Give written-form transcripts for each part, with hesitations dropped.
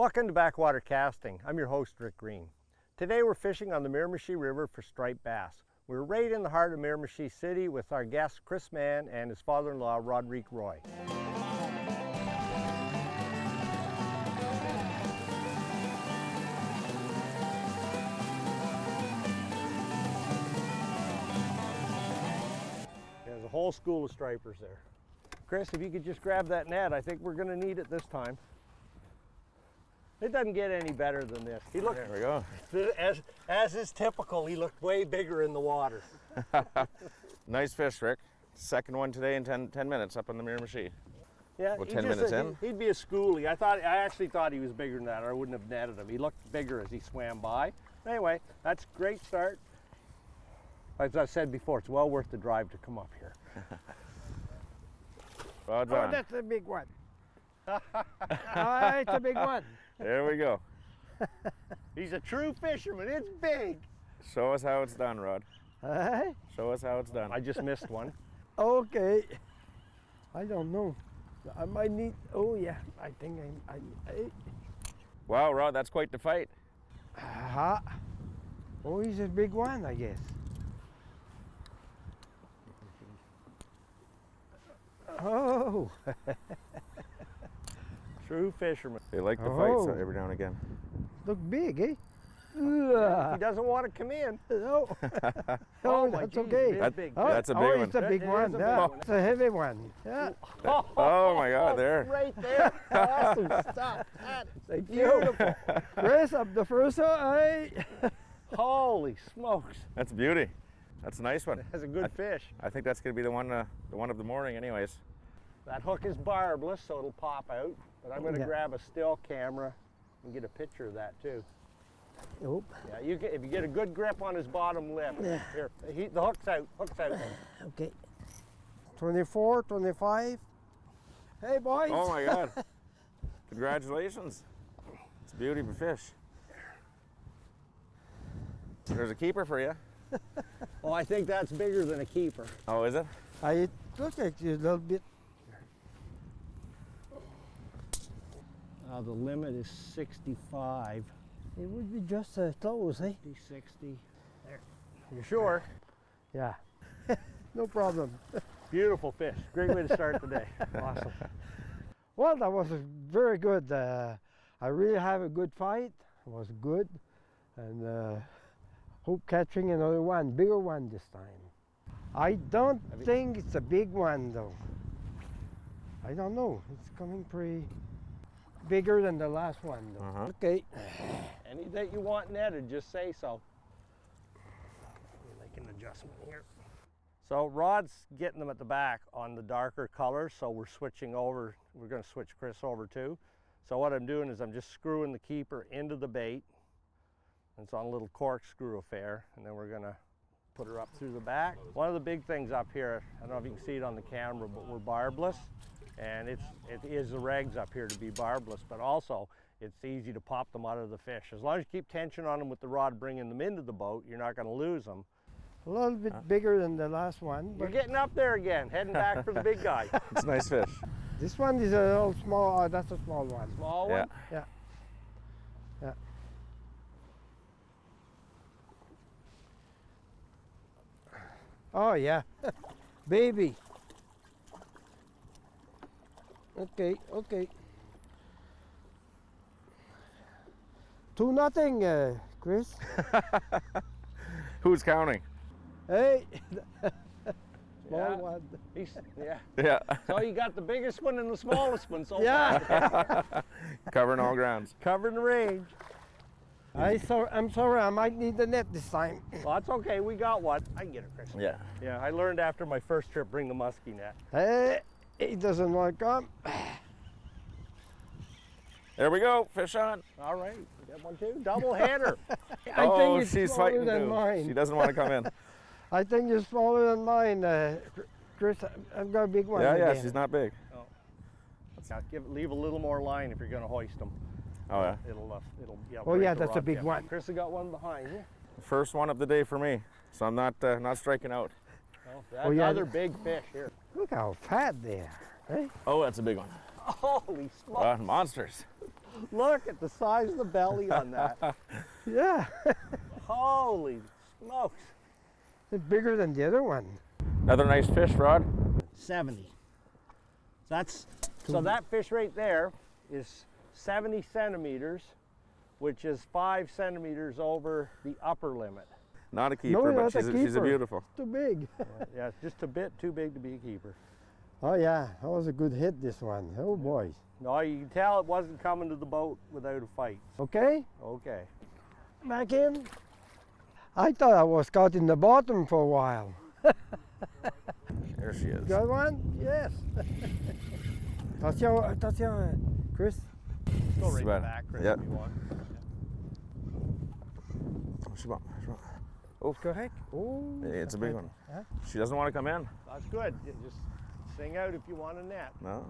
Welcome to Backwater Casting. I'm your host, Rick Greene. Today we're fishing on the Miramichi River for striped bass. We're right in the heart of Miramichi City with our guest, Chris Mann, and his father-in-law, Rick Roy. There's a whole school of stripers there. Chris, if you could just grab that net, I think we're going to need it this time. It doesn't get any better than this. He looked, there we go. As is typical, he looked way bigger in the water. Nice fish, Rick. Second one today in 10 minutes up on the Miramichi. Yeah, Well, 10 minutes in? He'd be a schoolie. I actually thought he was bigger than that, or I wouldn't have netted him. He looked bigger as he swam by. Anyway, that's a great start. As I said before, it's well worth the drive to come up here. Well done. Oh, that's a big one. It's a big one. There we go. He's a true fisherman. It's big. Show us how it's done, Rod. Hey? Show us how it's done. I just missed one. Okay. I don't know. I might need. Oh yeah. I think I Wow, Rod, that's quite the fight. Oh, he's a big one, I guess. Oh. True fisherman. They like the Oh. fights every now and again. Look big, eh? He doesn't want to come in. No. Oh, Oh, my that's geez, okay. it is That- big. Oh, That's a big oh, one. it's a big It one. is a big Yeah, one. it's a heavy one. Yeah. Oh my God, there. Right there. Awesome stuff. That is beautiful. Chris, up the first one. Holy smokes. That's a beauty. That's a nice one. That's a good fish. I think that's going to be the one of the morning anyways. That hook is barbless, so it'll pop out. But I'm going to Yeah. grab a still camera and get a picture of that too. Oh. Yeah, if you get a good grip on his bottom lip. Yeah. Here, the hook's out. Hook's out. Okay. 24, 25. Hey, boys. Oh my God. Congratulations. It's a beauty of a fish. There's a keeper for you. Oh, I think that's bigger than a keeper. Oh, is it? I look at you a little bit. The limit is 65. It would be just close, eh? 50, 60. There. You sure? Yeah. No problem. Beautiful fish. Great way to start the day. Awesome. Well, that was very good. I really have a good fight. It was good. And hope catching another one, bigger one this time. I don't think it's a big one though. I don't know. It's coming pretty bigger than the last one though. Uh-huh. Okay. Any that you want netted, just say so. Make an adjustment here. So Rod's getting them at the back on the darker colors, so we're switching over. We're going to switch Chris over too. So what I'm doing is I'm just screwing the keeper into the bait. It's on a little corkscrew affair, and then we're going to put her up through the back. One of the big things up here, I don't know if you can see it on the camera, but we're barbless, and it is the regs up here to be barbless, but also it's easy to pop them out of the fish. As long as you keep tension on them with the rod bringing them into the boat, you're not going to lose them. A little bit bigger than the last one. You're But getting up there again, heading back for the big guy. It's a nice fish. this one is a little small. Oh, that's a small one. Small Yeah. one? Yeah. Yeah. Oh yeah. Baby. Okay, okay. 2-0, Chris. Who's counting? Hey. Small Yeah. one. Yeah. Yeah. So you got the biggest one and the smallest one so Yeah. far. Covering all grounds. Covering the range. I'm sorry, I might need the net this time. Well, that's okay. We got one. I can get it, Chris. Yeah. Yeah, I learned after my first trip, bring the musky net. Hey, he doesn't want to come. There we go. Fish on. All right, we got one too. Double header. I Oh, think it's she's smaller fighting than too. mine. She doesn't want to come in. I think you're smaller than mine, Chris. I've got a big one. Yeah, yeah. again. She's not big. Yeah, leave a little more line if you're going to hoist them. Oh yeah. It'll Oh, break yeah, the that's a rod. big Yeah. one. Chris has got one behind you. First one of the day for me, so I'm not striking out. Oh, that's Oh, yeah. another big fish here. Look how fat they are. Eh? Oh, that's a big one. Holy smokes. Monsters. Look at the size of the belly on that. Yeah, Holy smokes. it's bigger than the other one. Another nice fish, Rod. 70. So that fish right there is 70 centimeters, which is 5 centimeters over the upper limit. Not a keeper, but not she's a keeper. beautiful. Too big. Yeah, it's just a bit too big to be a keeper. Oh yeah, that was a good hit, this one. Oh boy. No, you can tell it wasn't coming to the boat without a fight. Okay, Okay. back in. I thought I was caught in the bottom for a while. There she is. Got one? Yes. Attention, Chris. Go right Sweat. back, Chris, Yeah. if you want. She's on. Correct? Oh, It's a big one. Huh? She doesn't want to come in. That's good. Just sing out if you want a net. No.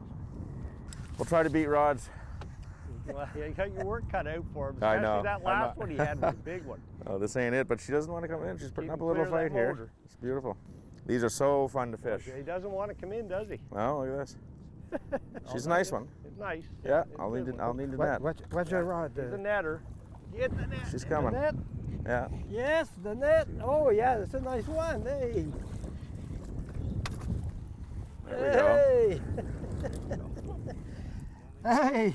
We'll try to beat Rod's. Well, you got your work cut out for him. I Especially know. that I'm last not- one he had was a big one. Oh, this ain't it, but she doesn't want to come in. She's putting Keep up a him little clear of fight that here. motor. It's beautiful. These are so fun to fish. He doesn't want to come in, does he? Oh, look at this. She's a no, nice it's- one. It's nice. Yeah, it's I'll a need good it. one. I'll need the net. What's your rod? He's a netter. Get the net. She's The coming. net? Yeah. Yes, the net. Oh yeah, that's a nice one. Hey. There we go. Hey.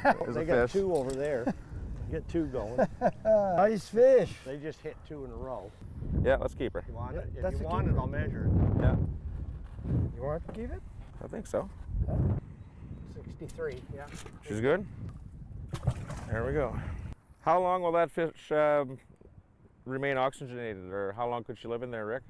There's They a got fish. two over there. Get two going. Nice fish. They just hit two in a row. Yeah, let's keep her. You want Yeah, it? If that's you a want it, keeper. I'll measure it. Yeah, You want to keep it? I think so. 63. Yeah. She's good. There we go. How long will that fish remain oxygenated, or how long could she live in there, Rick?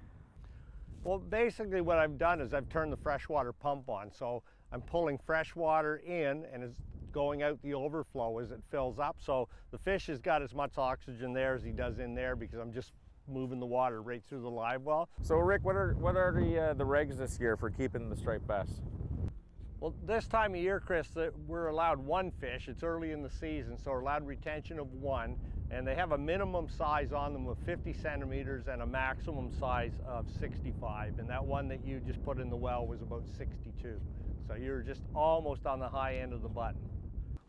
Well, basically what I've done is I've turned the freshwater pump on. So I'm pulling fresh water in and it's going out the overflow as it fills up. So the fish has got as much oxygen there as he does in there because I'm just moving the water right through the live well. So, Rick, what are the regs this year for keeping the striped bass? Well, this time of year, Chris, we're allowed one fish. It's early in the season, so we're allowed retention of one. And they have a minimum size on them of 50 centimeters and a maximum size of 65. And that one that you just put in the well was about 62. So you're just almost on the high end of the button.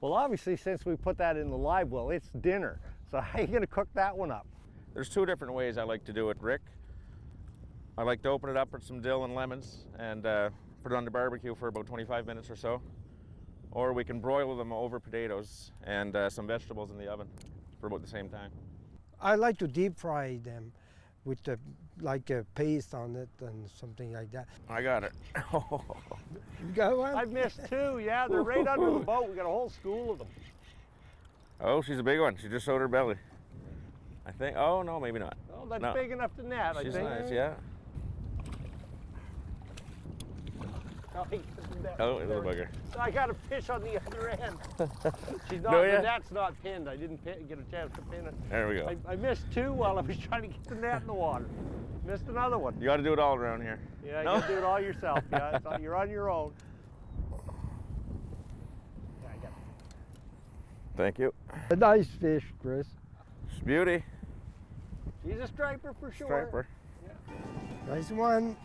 Well, obviously, since we put that in the live well, it's dinner. So how are you going to cook that one up? There's two different ways I like to do it, Rick. I like to open it up with some dill and lemons and put it on the barbecue for about 25 minutes or so. Or we can broil them over potatoes and some vegetables in the oven for about the same time. I like to deep fry them with like a paste on it and something like that. I got it. You got one? I've missed two. Yeah, they're right under the boat. We got a whole school of them. Oh, she's a big one. She just showed her belly. I think, oh no, maybe not. Oh, that's No. big enough to net, I She's think. nice, yeah. Oh, he gets the net. Oh, little bugger. So I got a fish on the other end. She's not, No, the yeah? net's not pinned. I didn't get a chance to pin it. There we go. I missed two while I was trying to get the net in the water. Missed another one. You got to do it all around here. Yeah, No? you do it all yourself. Yeah, you're on your own. Yeah, I got it. Thank you. A nice fish, Chris. She's a beauty. She's a striper for sure. Striper. Nice one.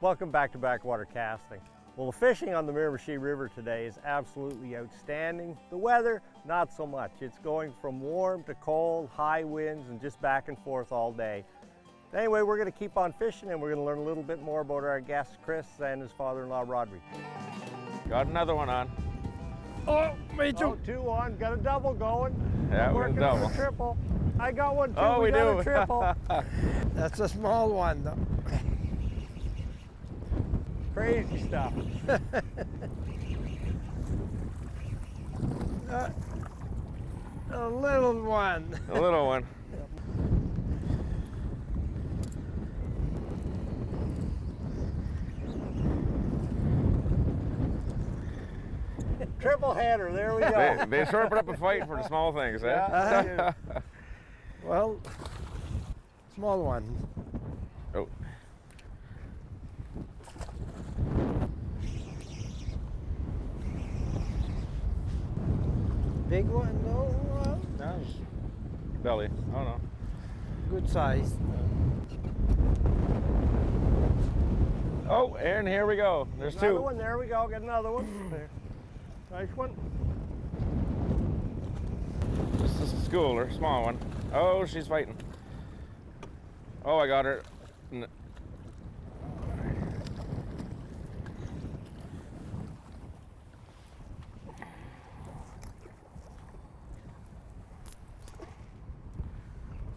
Welcome back to Backwater Casting. Well, the fishing on the Miramichi River today is absolutely outstanding. The weather, not so much. It's going from warm to cold, high winds, and just back and forth all day. Anyway, we're going to keep on fishing and we're going to learn a little bit more about our guest, Chris, and his father-in-law, Roderick. Got another one on. Oh, me Oh, two on, got a double going. Yeah, I'm we got a working on double. a triple. I got one too, Oh, we got do. a triple. That's a small one, though. Crazy stuff. A little one. A little one. Triple header, there we go. They sharpen up a fight for the small things, eh? Yeah, Well, small one. Oh. Big one, no? No. belly. Oh no. Good size. Oh, and here we go. There's Another two. one, there we go, get another one. There. Nice one. This is a schooler, small one. Oh, she's fighting. Oh, I got her.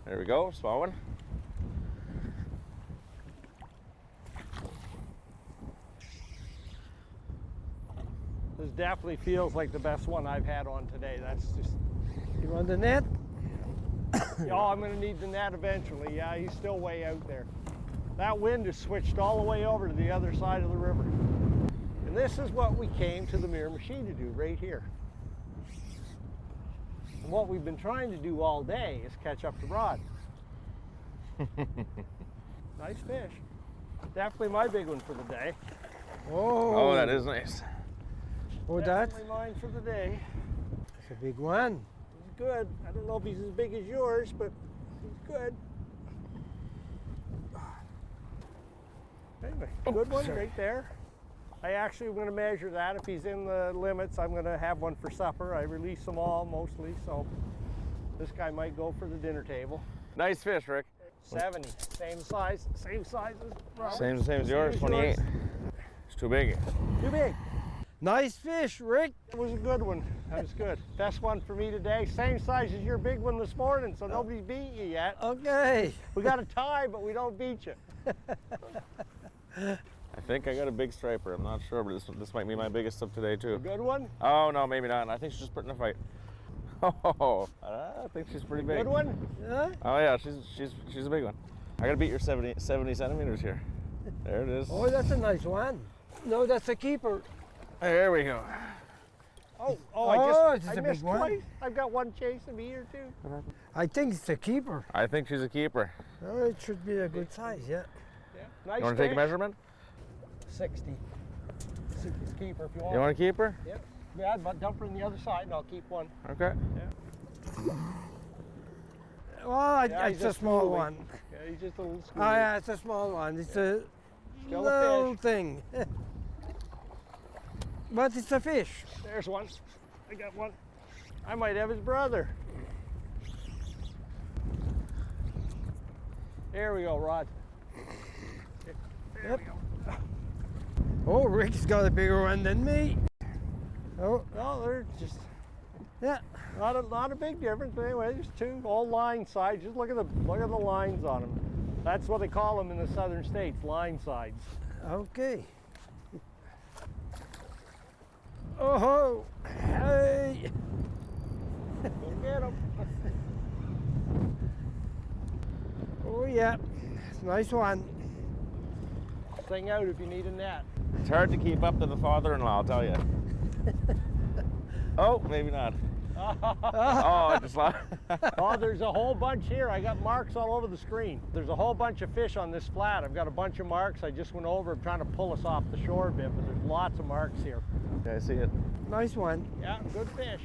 There we go, small one. This definitely feels like the best one I've had on today. That's just, You want the net? oh, I'm gonna need the net eventually. Yeah, he's still way out there. That wind has switched all the way over to the other side of the river. And this is what we came to the Miramichi to do right here. And what we've been trying to do all day is catch up to rod. Nice fish. Definitely my big one for the day. Oh, that is nice. Oh, that? Definitely mine for the day. It's a big one. He's good. I don't know if he's as big as yours, but he's good. Anyway, good one right there. I actually am going to measure that. If he's in the limits, I'm going to have one for supper. I release them all mostly, so this guy might go for the dinner table. Nice fish, Rick. 70, same size as Robert. Same as yours, 28. It's too big. Too big. Nice fish, Rick. It was a good one. That was good. Best one for me today. Same size as your big one this morning, so nobody's beat you yet. Okay. We got a tie, but we don't beat you. I think I got a big striper. I'm not sure, but this might be my biggest of today A too. good one? Oh no, maybe not. I think she's just putting a fight. Oh, I think she's pretty big. Good one? Yeah? Oh yeah, she's a big one. I gotta beat your 70 centimeters here. There it is. Oh, that's a nice one. No, that's a keeper. There we go. Oh, Oh, I it's a big missed one. twice. I've got one chasing me here too. I think it's a keeper. I think she's a keeper. Oh, it should be a good size, yeah. Yeah. Nice You want to take a fish. measurement? 60. It's keeper if you want. You want to keep her? Yep. Yeah, but dump her on the other side and I'll keep one. Okay. Well, Yeah, he's it's a just small moving. one. Yeah, he's just a little Oh, school. yeah, it's a small one. It's a Still a little fish. thing. But it's a fish. There's one. I got one. I might have his brother. There we go, Rod. There Yep. we go. Oh, Rick's got a bigger one than me. Oh, No, they're just yeah. not a big difference. But anyway, there's two all line sides. Just look at the lines on them. That's what they call them in the southern states, line sides. Okay. Oh, hey. Go get them. Oh, yeah. Nice one. Sing out if you need a net. It's hard to keep up to the father-in-law, I'll tell you. Oh, maybe not. Oh, I just lost. Oh, there's a whole bunch here. I got marks all over the screen. There's a whole bunch of fish on this flat. I've got a bunch of marks. I just went over. I'm trying to pull us off the shore a bit, but there's lots of marks here. Yeah, I see it. Nice one. Yeah, good fish.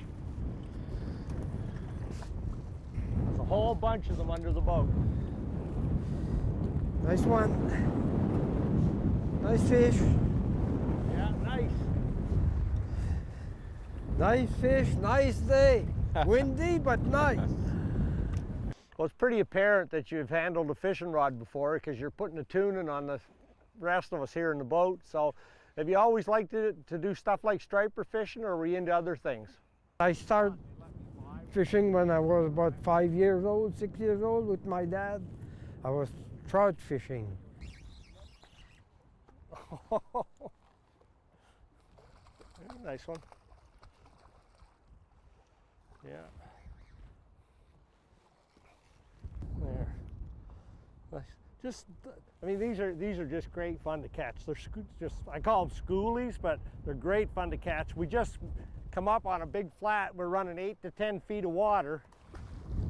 There's a whole bunch of them under the boat. Nice one. Nice fish. Yeah, nice. Nice fish. Nice day. Windy, but nice. Well, it's pretty apparent that you've handled a fishing rod before because you're putting a tuning on the rest of us here in the boat. So have you always liked to do stuff like striper fishing, or were you into other things? I started fishing when I was about 5 years old, 6 years old with my dad. I was trout fishing. Nice one. Yeah. There. Nice. Just, I mean, these are just great fun to catch. They're just, I call them schoolies, but they're great fun to catch. We just come up on a big flat. We're running 8 to 10 feet of water,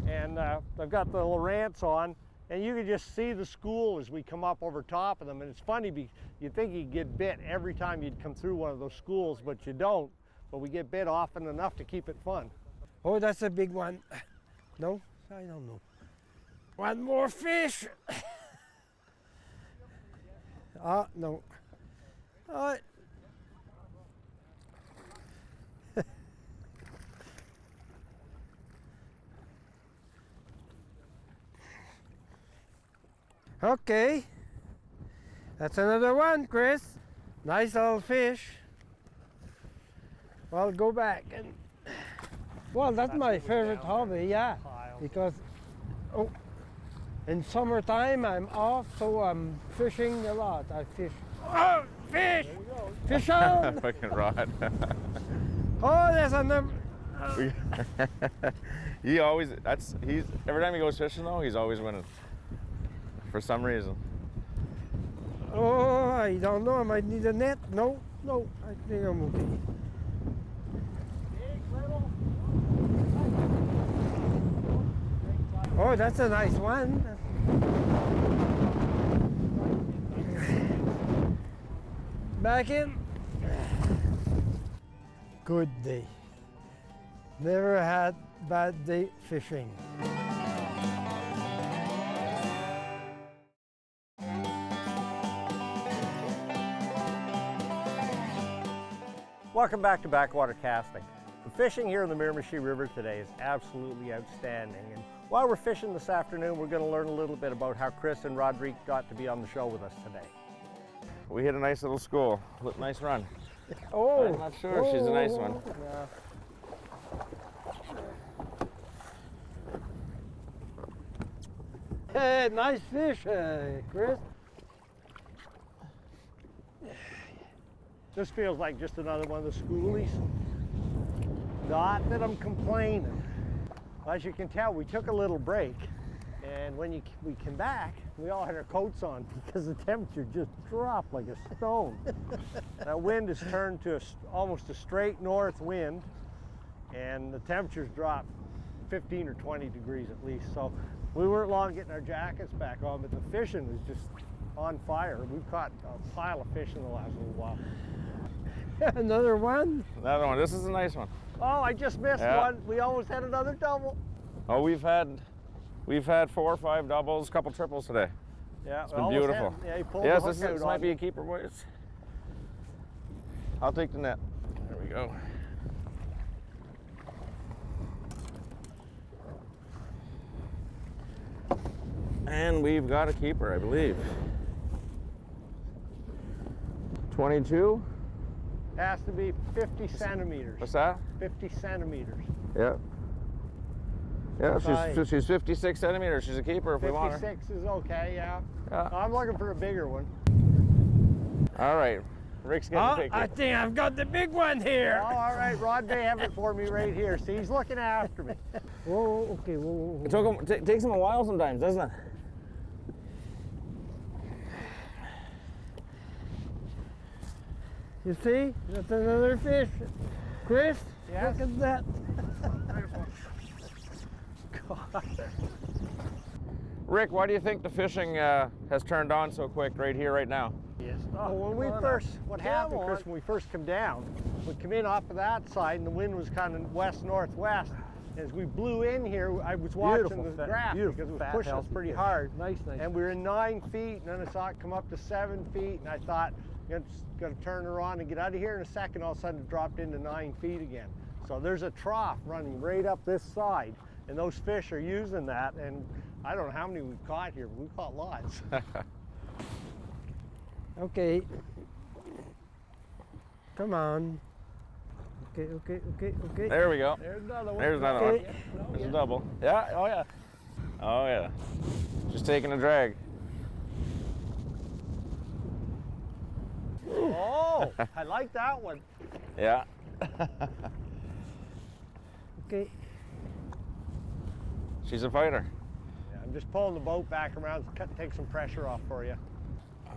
and I've got the little rants on, and you can just see the school as we come up over top of them. And it's funny, you'd think you'd get bit every time you'd come through one of those schools, but you don't. But we get bit often enough to keep it fun. Oh, that's a big one. No? I don't know. One more fish. Ah, no. Oh. Okay. That's another one, Chris. Nice little fish. Well, go back and. Well, that's my what was favorite down hobby, there. yeah. Pile. Because, oh, in summertime I'm off, so I'm fishing a lot. I fish. Oh, fish! There you go. Fish on! Fucking rod. Oh, there's another. He's every time he goes fishing though, he's always winning. For some reason. Oh, I don't know. I might need a net. No, no, I think I'm okay. Oh, that's a nice one. Back in. Good day. Never had bad day fishing. Welcome back to Backwater Casting. The fishing here in the Miramichi River today is absolutely outstanding. And while we're fishing this afternoon, we're going to learn a little bit about how Chris and Roderick got to be on the show with us today. We hit a nice little school. Nice run. Oh, I'm not sure if she's a nice one. Hey, nice fish, Chris. This feels like just another one of the schoolies. Not that I'm complaining. As you can tell, we took a little break, and when we came back, we all had our coats on because the temperature just dropped like a stone. That wind has turned to almost a straight north wind, and the temperatures dropped 15 or 20 degrees at least. So we weren't long getting our jackets back on, but the fishing was just on fire. We've caught a pile of fish in the last little while. Another one? Another one. This is a nice one. Oh, I just missed one. We almost had another double. Oh, we've had 4 or 5 doubles, a couple triples today. Yeah, It's been beautiful. He pulled Yes, the hook this out might on be me. a keeper, boys. I'll take the net. There we go. And we've got a keeper, I believe. 22? Has to be 50 centimeters. What's that? 50 centimeters. Yeah. Yeah, Size. she's 56 centimeters. She's a keeper if we want her. 56 is okay, yeah. Yeah. I'm looking for a bigger one. All right. Rick's getting Oh, picked. I think I've got the big one here. Oh, all right, Rod may have it for me right here. See, he's looking after me. Whoa, okay, whoa. It takes him a while sometimes, doesn't it? You see? That's another fish. Chris, Yes? look at that. Rick, why do you think the fishing has turned on so quick right here, right now? Yes. Oh, when we what happened, Chris, when we first come down, we come in off of that side and the wind was kind of west-northwest. As we blew in here, I was watching the graph because it was pushing us pretty hard. Nice. And we were in 9 feet, and then I saw it come up to 7 feet, and I thought, I'm going to turn around and get out of here in a second. All of a sudden, it dropped into 9 feet again. So there's a trough running right up this side, and those fish are using that. And I don't know how many we've caught here, but we've caught lots. Okay. Come on. Okay. There we go. There's another one. There's another Okay. one. There's a double. Yeah, oh yeah. Oh yeah. Just taking a drag. Oh, I like that one. Yeah. Okay. She's a fighter. Yeah, I'm just pulling the boat back around to take some pressure off for you.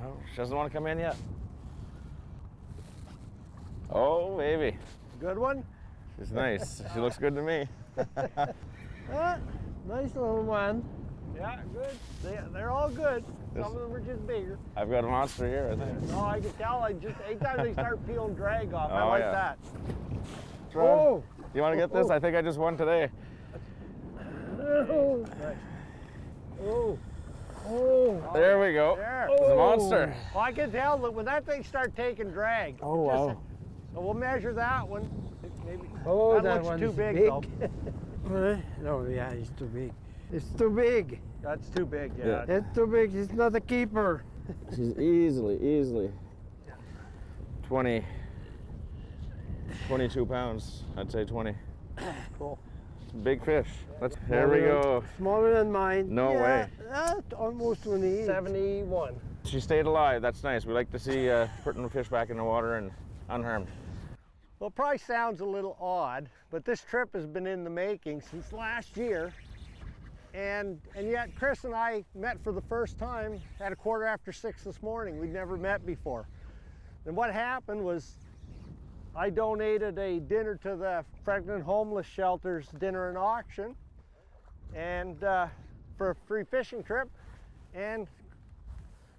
Oh, she doesn't want to come in yet. Oh, baby. Good one? She's nice. She looks good to me. Ah, nice little one. Yeah, good. They're all good. Some of them are just bigger. I've got a monster here, I think. Oh, I can tell. Anytime they start peeling drag off, I Oh, like yeah. that. Oh! You want to get this? I think I just won today. Oh, Nice. Oh. Oh. There we go. There. It's a monster. Well, I can tell that when that thing starts taking drag. Oh, it just- wow. So we'll measure that one. Maybe. Oh, that looks one too is big, big. though. No, yeah, it's too big. It's too big. That's too big, yeah. Yeah. It's too big. It's not a keeper. She's easily 22 pounds. I'd say 20. Cool. Big fish. There we go. Smaller than mine. No way. Almost 28. 71. She stayed alive. That's nice. We like to see putting the fish back in the water and unharmed. Well, it probably sounds a little odd, but this trip has been in the making since last year. And yet Chris and I met for the first time at 6:15 this morning. We'd never met before. And what happened was I donated a dinner to the Pregnant Homeless Shelter's dinner and auction and for a free fishing trip, and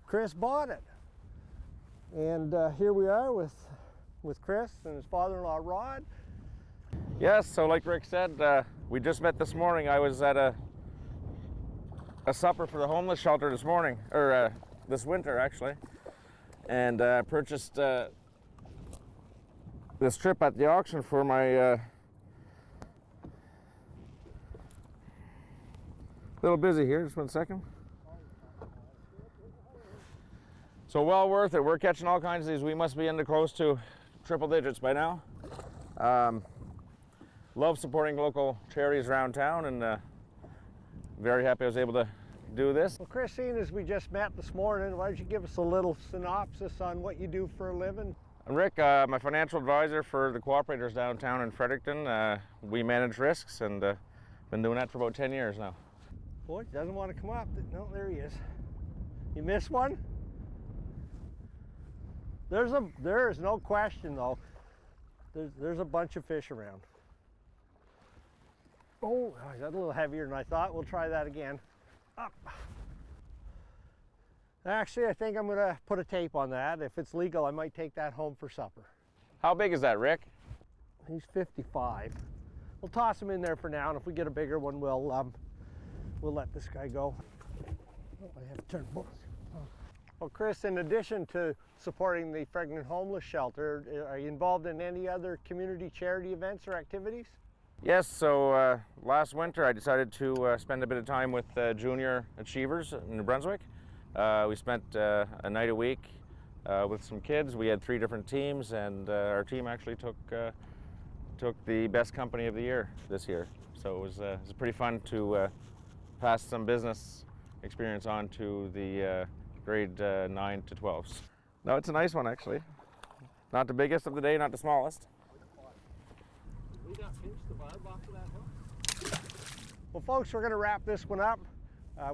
Chris bought it. And here we are with Chris and his father-in-law Rod. Yes, so like Rick said, we just met this morning. I was at a supper for the homeless shelter this morning, or this winter actually, and purchased this trip at the auction for my little busy here, just 1 second. So well worth it. We're catching all kinds of these. We must be into close to triple digits by now. Love supporting local charities around town, and very happy I was able to do this. Well, Chris, seeing as we just met this morning, why don't you give us a little synopsis on what you do for a living? I'm Rick, I'm a financial advisor for the cooperators downtown in Fredericton. We manage risks, and been doing that for about 10 years now. Boy, doesn't want to come up. No, there he is. You missed one? There is no question though. There's a bunch of fish around. Oh, that's a little heavier than I thought. We'll try that again. Up. Actually, I think I'm gonna put a tape on that. If it's legal, I might take that home for supper. How big is that, Rick? He's 55. We'll toss him in there for now, and if we get a bigger one, we'll let this guy go. Oh, I have to turn both. Oh. Well, Chris, in addition to supporting the Pregnant Homeless Shelter, are you involved in any other community charity events or activities? Yes, so last winter I decided to spend a bit of time with junior achievers in New Brunswick. We spent a night a week with some kids. We had 3 different teams, and our team actually took the best company of the year this year. So it was pretty fun to pass some business experience on to the grade 9 to 12s. No, it's a nice one actually. Not the biggest of the day, not the smallest. Well, folks, we're going to wrap this one up.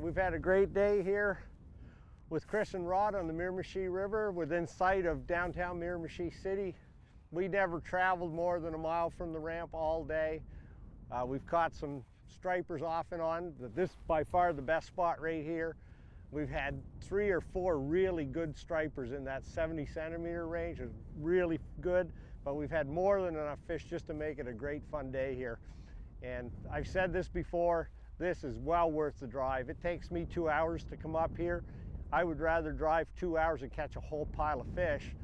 We've had a great day here with Chris and Rod on the Miramichi River within sight of downtown Miramichi City. We never traveled more than a mile from the ramp all day. We've caught some stripers off and on. This is by far the best spot right here. We've had 3 or 4 really good stripers in that 70 centimeter range. It's really good, but we've had more than enough fish just to make it a great fun day here. And I've said this before, this is well worth the drive. It takes me 2 hours to come up here. I would rather drive 2 hours and catch a whole pile of fish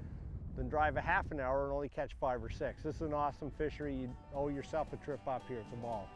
than drive a half an hour and only catch 5 or 6. This is an awesome fishery. You owe yourself a trip up here. It's a ball.